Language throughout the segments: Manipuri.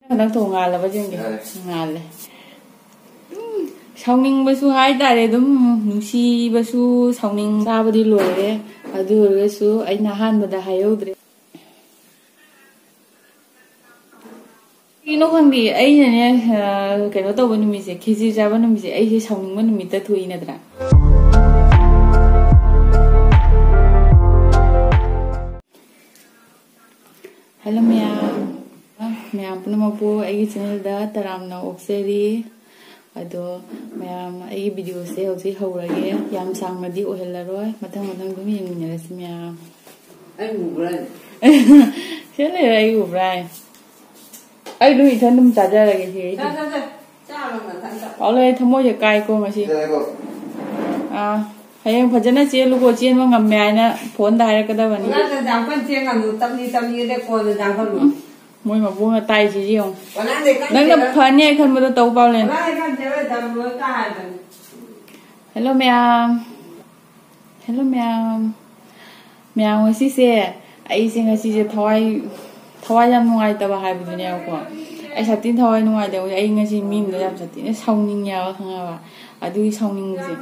นักโทงานแล้วป่ะจริงดิงานเลย샤오닝 하이다래 좀 누시바수 샤오닝 다버디 로래 아두르수 아이나 한보다 하여드래 이노 관계 아이네 그거 또 보는 미세 기지 잡는 미세 아이 샤오닝 보는 미다 토이네더라 헬로 미야 punamakpo aigi channel da taramna okseri ado mayam aigi video se hoji hawrage yam sangmadi ohellaroi mathang dum yengminarasi mya ai ubrai chele ai ubrai ai lu ithan dum chajarage si cha lo na than cha paule thamo ye kai ko ngasi hayang phajana chelu ko chen ma ngam mai na phone da harakadabani na ta jang pan chen ngam tamni de ko na jang phalu môi mà buông tay chỉ riêng nâng đập phấn nhé khăn mới tàu bao lên hello mèo ngồi xí xe ai xin ngồi xí xe thoi làm ngoài tàu hai bữa nhau quá ai sát tin thoi ngoài tàu ai ngồi xí mìm rồi làm sát tin xong ninh nhau không à à đuôi xong ninh gì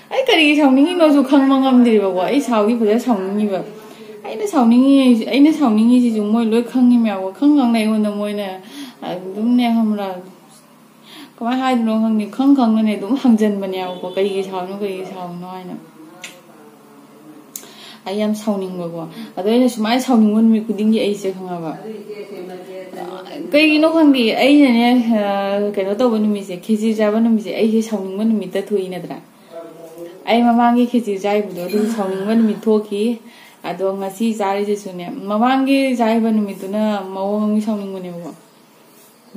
ai cái gì xong ninh nó dù không mong ngầm gì bảo quá ai sao cái phải xong như vậy anh nó sầu ninh gì chúng môi lưỡi khăng như mèo khăng này còn là môi nè đúng nè không là có hai đứa khăng thì khăng này đúng hàng dần mà nhau có cái sầu nói nè anh em sầu ninh rồi quá ở đây là chúng ai sầu ninh luôn mình quyết định gì ấy sẽ không à vậy cái nó khăng thì ấy nè cái nó tao bên mình sẽ khi gì ra bên mình sẽ ấy cái sầu ninh bên mình ta thui nè đó anh mà mang cái khi gì ra bây giờ đúng sầu ninh bên mình thua khí ado ngasi jari je sune mamangi jai ba numituna mawang sawning mune bo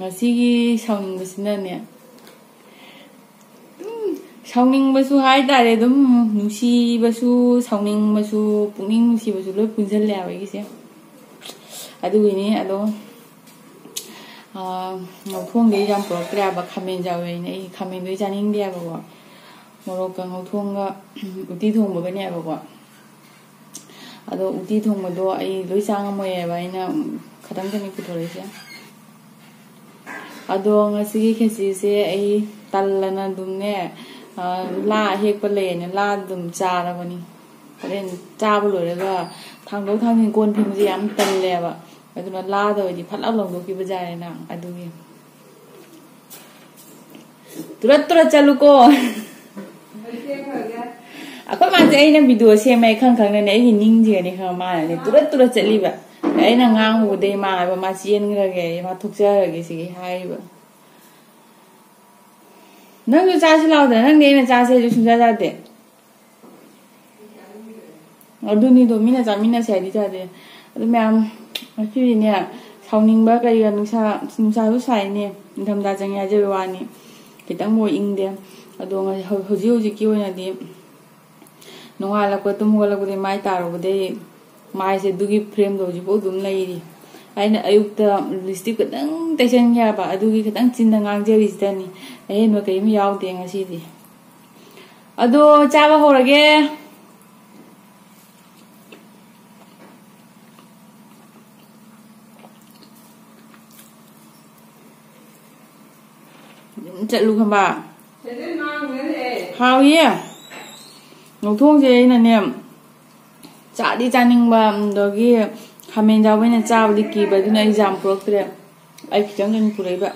ngasi gi sawning basina ne sawning basu hai da re dum nusi basu sawning basu pungning nusi basu loi punjal le awe gi se adu ni ado ngau thong de jam pro kra ba khamen jawe ne khamen doi janing dia ba morok ngau thong ga uti thong ba ne ba ado uti thong ma do ai loi sang moye ba ina khadam jani puthore se ado ngasi gi khesi se ai tallana dum ne la hek pa le ne la dum cha ra bani ren cha bu loi ga thang do thang ni kon phim ji am tal le ba ado na la do ji phat long do ki ba ja ne na ado gi turat chalu ko aku macam ini video saya mai khang ni ini ning je ni khang ma ni turat chali ba ai na ngang hu de ma ba ma chien ra ge ma thuk cha ge si hai ba nang jo cha si lao da nang ne na cha se jo chu cha de adu ni do mina sai di cha de adu mam chi ni sau ning ba kai ga nu sa lu sai ni tham da chang ya je wa ni kitang mo ing de adu nga hoji ki wa na di nunga la ko tum go la ko de mai tar go de mai se dugi frame do ji bo dum lai ri aina ayuk ta lipstick kadang tension ya ba adugi kadang chin da ngang je ri stani ai no kai mi yaw de nga si di ado cha ba ho ra ge chạy luôn không bà how yeah ngọc thôn gì nè nè chả đi cha ninh bà đó kia hamen giao với nhà cha đi kỳ bà đi này giảm pro kìa ai chẳng nên phụ đấy bạn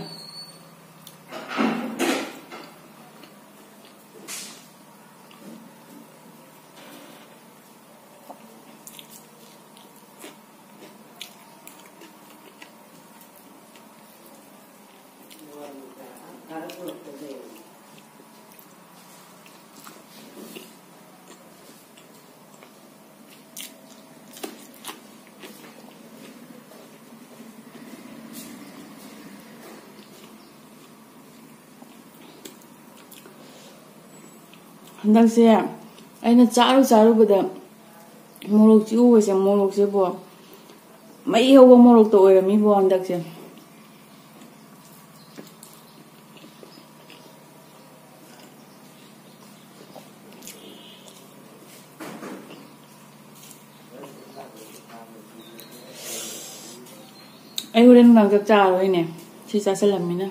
한당시 아이는 자루보다 모록지 우에서 모록지 뭐 많이 하고 모록도 오래 미보 한당시 ai horen nang chak cha roi ne si cha salam mi na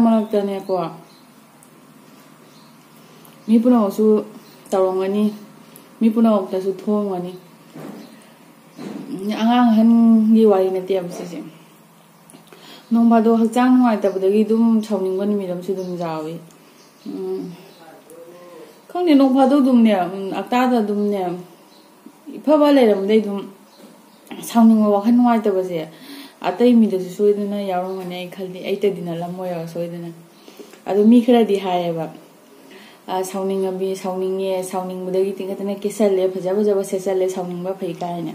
marak ta ne ko mi puno su tawong ani mi puno ta su thong ani angang han gi wari na tiam si nong ba do hakchang nuai ta budagi dum chawning ban mi dam su dum jawi khang ne nong ba do dum ne akta da dum ne pha ba le ram dei dum chawning wa khan nuai ta ba je atai mi da su soiduna yarong ne khaldi ai ta dina lamoy ya soiduna adu mi khara di haye ba sauning abi sauning ye sauning budagi tingatana kesale phajaba jaba sesale sauning ba phai ka ne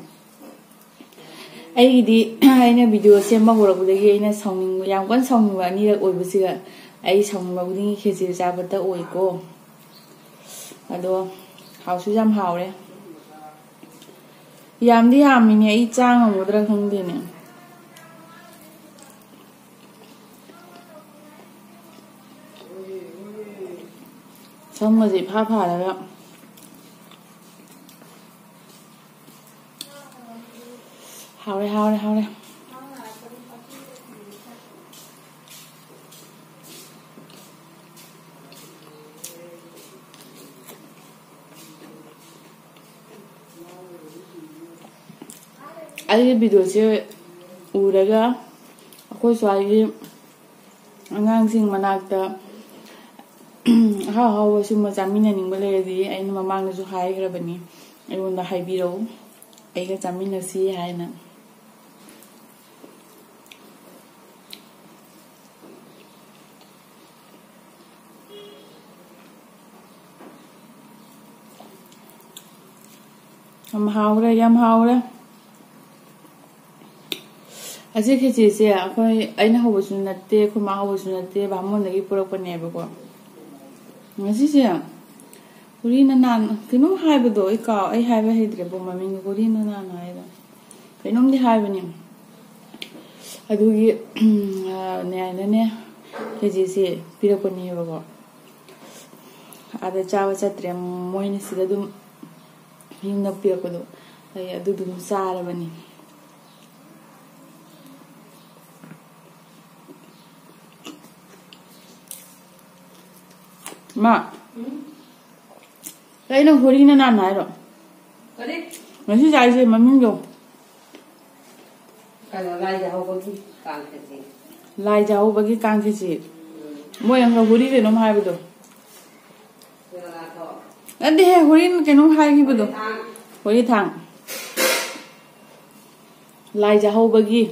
ai di aina video sema horabudagi aina sauning yam kan sauning wa ni rak oibasiga ai sauning ba buding khezi jabata oi ko ado hausu jam haure yamdi yamine ai chang amudra khangde ne sammaji pha pha la haure ai video se uraga akoi swai angang sing manakta ha su ma jamina ning bale di ai na mamang na su hai grabani ai wonda hai biro ai ga jamina si hai na yam haure aje kheci se akoi aina hobo su natte khuma hobo su natte bamon dagi purak pane ba ko ngasi se kuri na nan kinum hai ba do I ka ai hai ba hedre bo maming kuri na nan hai da kinum di hai ba ni adu gi ne kheci se pirak pane ba ko ada chawa chatre moine sida dum yumna pirak ko do ai adu dum sara bani ma cái nó hori na nan hai ro ngasi jai se maming jo lai jaho bagi kang kheci lai jaho bagi kang kheci moi ang hori de nom hai bu do ande he hori ke nom hai gi bu do hori thang lai jaho bagi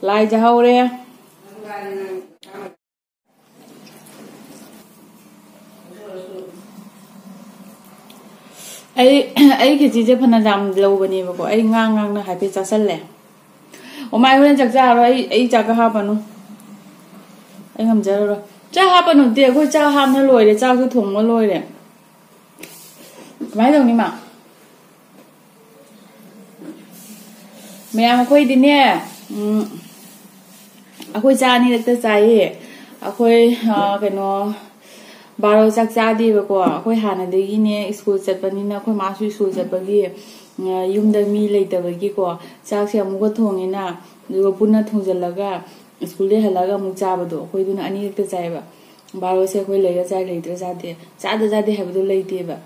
lai jaho re ai kheci je phana jam lo bani ba ko ai ngang na hai pe cha sal le o mai horen chak cha ro ai cha ka ha panu ai ngam ja ro cha ha panu de ko cha ha na loi le cha su thong ma loi le mai dong ni ma me am khoi di ne akoi cha ni ta cha ye akoi cái nó baro chak cha di ba ko akoi hana de gi ne school chat pani na akoi ma su school chat ba gi yum da mi lei ta ba gi ko chak se amu ko thongi na du punna thongjal laga school de halaga mu cha ba do akoi du na ani ta chai ba baro se akoi lei ga chai lei tra cha de ha ba do lei te ba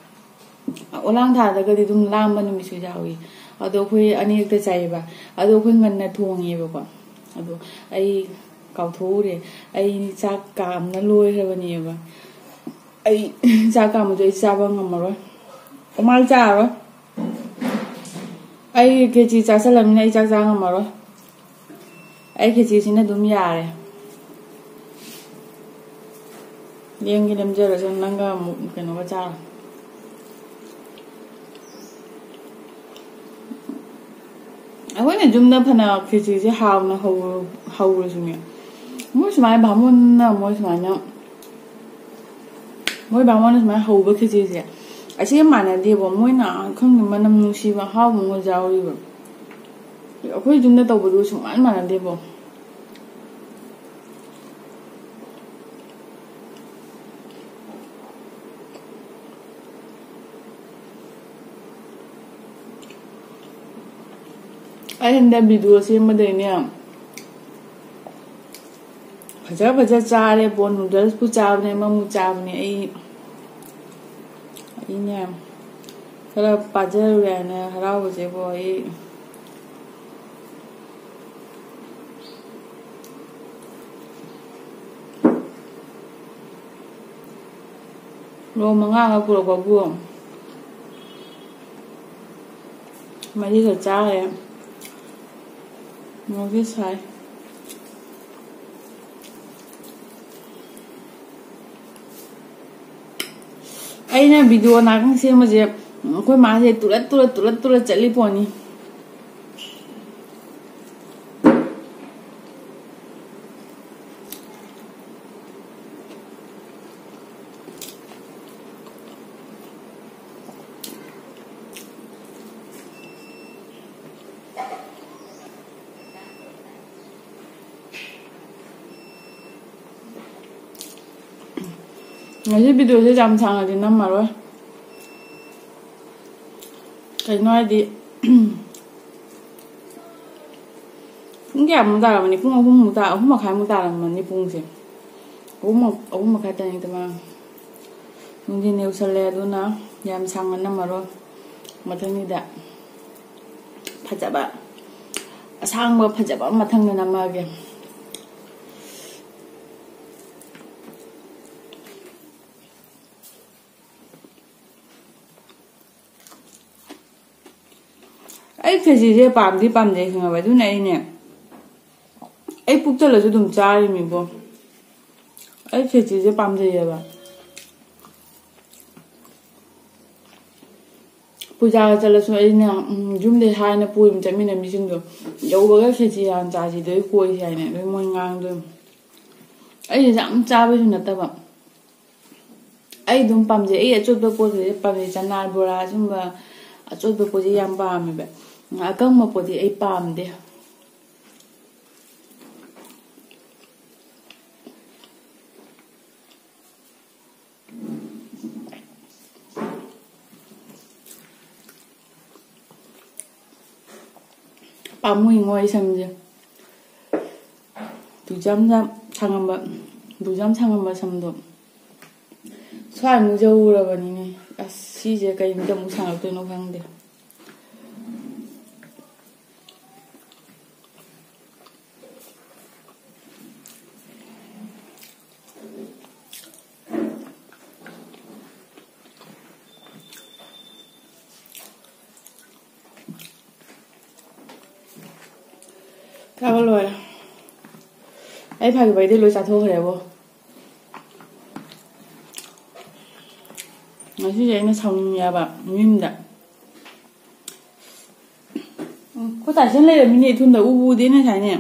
olang tha da ga di dum lam ba ni su jawi ado akoi ani ta chai ba ado akoi ngan na thongi ba ko ado ai kau tho re ai chak kam na loi ra ba ni ba ai cha ka mo dei cha ba ngam ro o mal cha ro ai ke chi cha sa lam nei cha cha ngam ro ai ke chi sin na dum ya re liang gi dem jara san nang ga mo ke no cha ai wa ne dum na phana ke chi je haw na haw ro su me mo smai ba mon na mo smai na moi ba mon ma ho ba khiji je achi ma na de bo moi na khang ni manam nu si ba ha mo jaw ri ba akoi jum na taw bu su ma na de bo ai hende video sembadene faja chare bon noodles pu chabne mamu chabne ai ne khara pajarure na harauje bo ai ro manga ga puro ko bu mari ga chare no ge sai aina video na kan se maje koi ma se tulat chali poni ngasi video se jam chang adi nam maro kai noi di pung ya mu da mani pung mu da mu khai mu da mani pung se mu khai ta ni ta ma nung di neu sale do na jam chang nam maro mathang ni da phajaba asang ba phajaba mathang na ma ge ai khezi je pam de khanga ba du na ai ne ai puk chalo su dum cha ri mi bo ai khezi je pam je ya ba puja chalo su ai ne jum de ha na pu im chami na mi jing do yo ba ga khezi han cha ji de ko yi hai ne de mo ngang do ai jam cha ba ju na ta ba ai dum pam je ai chot ba po je pam je chana bora jum ba chot ba po je yam ba mi ba akang ma po di ai pam de pam mui ngoi sam je du jam changam ba sam do swai mu jo ra ba ni ne si je kai mi da mu sang to no khang de Sao rồi ấy phải vậy đi lối xả thô rồi vô nói chứ vậy nó xong nhà bạn nghiêm đã có tài sinh lên là mình thun đầu u đến hay sao nhỉ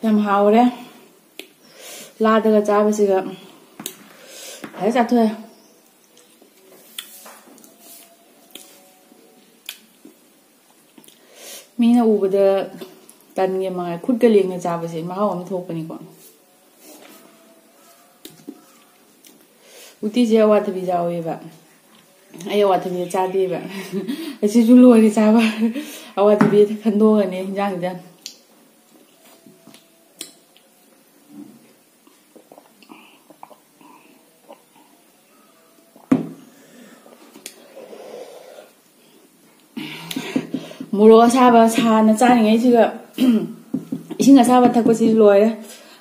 làm hào đấy la được cha bây giờ thấy sao thôi mình là u bây giờ tận nghiệp mà khút cái liền người cha bây giờ mà không thuộc cái này còn u tí giờ qua thì bây giờ vậy ai qua thì bây cha đi vậy ai chỉ chú lùi thì cha vậy qua thì bây khăn đô rồi này ra người dân muro asaba chana chaningai siga ising asaba thakpa si loire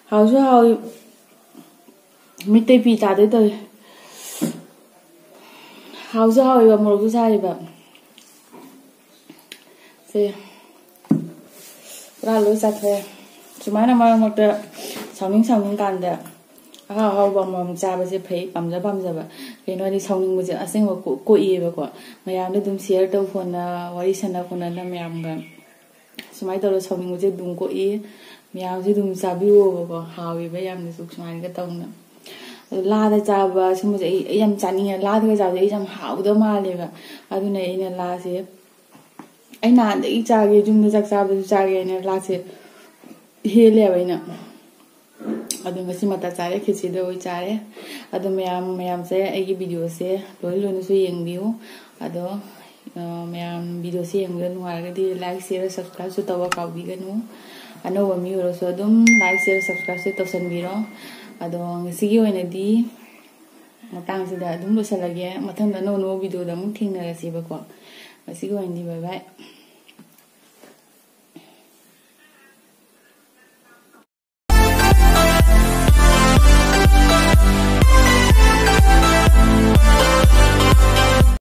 hausu hau mitai pi ta de toi hausu hau iba muro su sai ba se ra lối sa the sumana ma ma ta saung kan da hau ba mom cha ba se phei pam ja ba ke no di saung mu ja aseng ko I ba ko mayam de dum share to phone na wari sana ko na mayam ga sumai to saung mu je dum ko I mayam je dum sa bi wo ko hawi ba yam ni suk sumai ga tong na la da cha ba sum je yam cha ni la da cha je yam hau da ma le ga adu ne ina la se ai nan de chage jum de chak chab de chage ne la se hele baina adu ngasi mata chare khichi de oi chare adu mayam se ai gi video se loi loi su yeng biu adu mayam video se yeng gan wa ga di like share subscribe su tawa ka bi ganu ano wa mi ro so dum like share subscribe se to san bi ro adu ngasi gi oina di matang se da dum lo salage mathang da no video da mun thing na ga si ba ko ngasi gi oina di bye bye